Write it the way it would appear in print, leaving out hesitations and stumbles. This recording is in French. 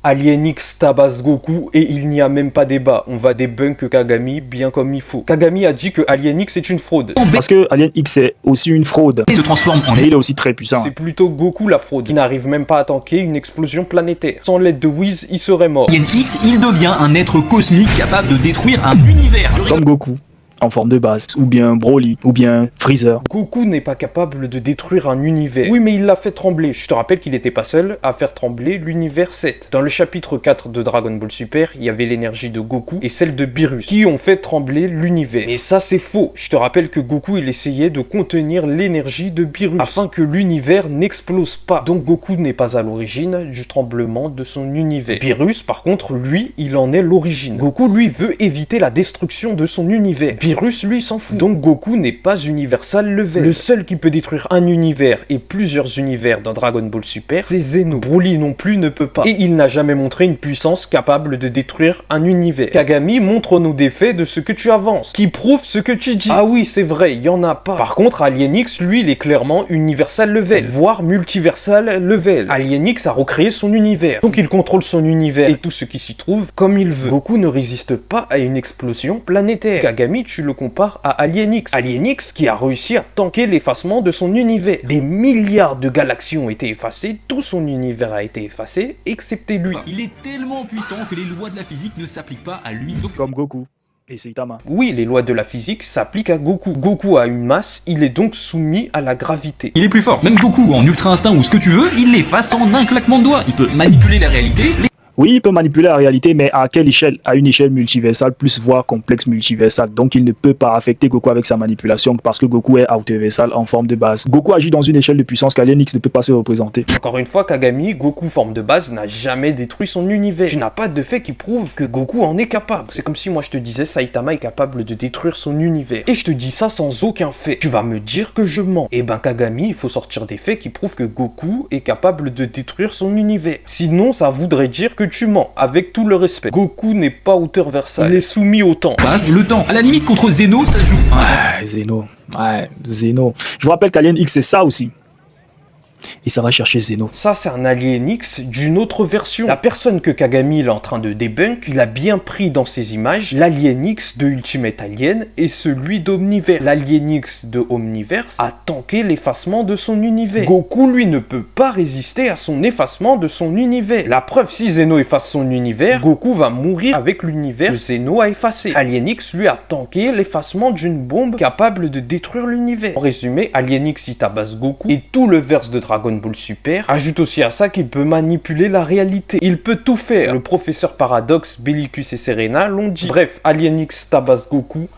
Alien X tabasse Goku et il n'y a même pas débat, on va débunk Kagami bien comme il faut. Kagami a dit que Alien X est une fraude. Parce que Alien X est aussi une fraude. Il se transforme en Et il est aussi très puissant. C'est plutôt Goku la fraude, qui n'arrive même pas à tanker une explosion planétaire. Sans l'aide de Whis, il serait mort. Alien X, il devient un être cosmique capable de détruire un univers. Comme Goku, en forme de base, ou bien Broly, ou bien Freezer. Goku n'est pas capable de détruire un univers. Oui, mais il l'a fait trembler. Je te rappelle qu'il n'était pas seul à faire trembler l'univers 7. Dans le chapitre 4 de Dragon Ball Super, il y avait l'énergie de Goku et celle de Beerus, qui ont fait trembler l'univers. Mais ça, c'est faux. Je te rappelle que Goku, il essayait de contenir l'énergie de Beerus, afin que l'univers n'explose pas. Donc Goku n'est pas à l'origine du tremblement de son univers. Beerus, par contre, lui, il en est l'origine. Goku, lui, veut éviter la destruction de son univers. Beerus, lui, s'en fout. Donc Goku n'est pas Universal Level. Le seul qui peut détruire un univers et plusieurs univers dans Dragon Ball Super, c'est Zeno. Broly non plus ne peut pas. Et il n'a jamais montré une puissance capable de détruire un univers. Kagami, montre-nous des faits de ce que tu avances, qui prouvent ce que tu dis. Ah oui, c'est vrai, il y en a pas. Par contre, Alien X, lui, il est clairement Universal Level, voire Multiversal Level. Alien X a recréé son univers. Donc il contrôle son univers et tout ce qui s'y trouve comme il veut. Goku ne résiste pas à une explosion planétaire. Kagami, tu le compares à Alien X. Alien X qui a réussi à tanker l'effacement de son univers. Des milliards de galaxies ont été effacées, tout son univers a été effacé, excepté lui. Il est tellement puissant que les lois de la physique ne s'appliquent pas à lui. Donc, Comme Goku et Saitama. Oui, les lois de la physique s'appliquent à Goku. Goku a une masse, il est donc soumis à la gravité. il est plus fort. Même Goku, en ultra instinct ou ce que tu veux, il l'efface en un claquement de doigts. Il peut manipuler la réalité. Oui, il peut manipuler la réalité, mais à quelle échelle? À une échelle multiversale, plus voire complexe multiversale. Donc il ne peut pas affecter Goku avec sa manipulation parce que Goku est autoversal en forme de base. Goku agit dans une échelle de puissance qu'Alien X ne peut pas se représenter. Encore une fois, Kagami, Goku forme de base, n'a jamais détruit son univers. Tu n'as pas de fait qui prouve que Goku en est capable. C'est comme si moi je te disais Saitama est capable de détruire son univers. Et je te dis ça sans aucun fait. Tu vas me dire que je mens. Et ben Kagami, il faut sortir des faits qui prouvent que Goku est capable de détruire son univers. Sinon, ça voudrait dire que tu mens, avec tout le respect. Goku n'est pas auteur-versal, il est soumis au temps. Passe le temps. À la limite, contre Zeno, ça se joue. Zeno. Ouais, Zeno. Je vous rappelle qu'Alien X c'est ça aussi. Et ça va chercher Zeno. Ça, c'est un Alien X d'une autre version. La personne que Kagami est en train de débunk, il a bien pris dans ses images l'Alien X de Ultimate Alien et celui d'Omniverse. L'Alien X de Omniverse a tanké l'effacement de son univers. Goku, lui, ne peut pas résister à son effacement de son univers. La preuve, si Zeno efface son univers, Goku va mourir avec l'univers que Zeno a effacé. Alien X, lui, a tanké l'effacement d'une bombe capable de détruire l'univers. En résumé, Alien X, il tabasse Goku et tout le verse de Dragon Ball Super. Ajoute aussi à ça qu'il peut manipuler la réalité. Il peut tout faire. Le professeur Paradox, Bellicus et Serena l'ont dit. Bref, Alien X tabasse Goku.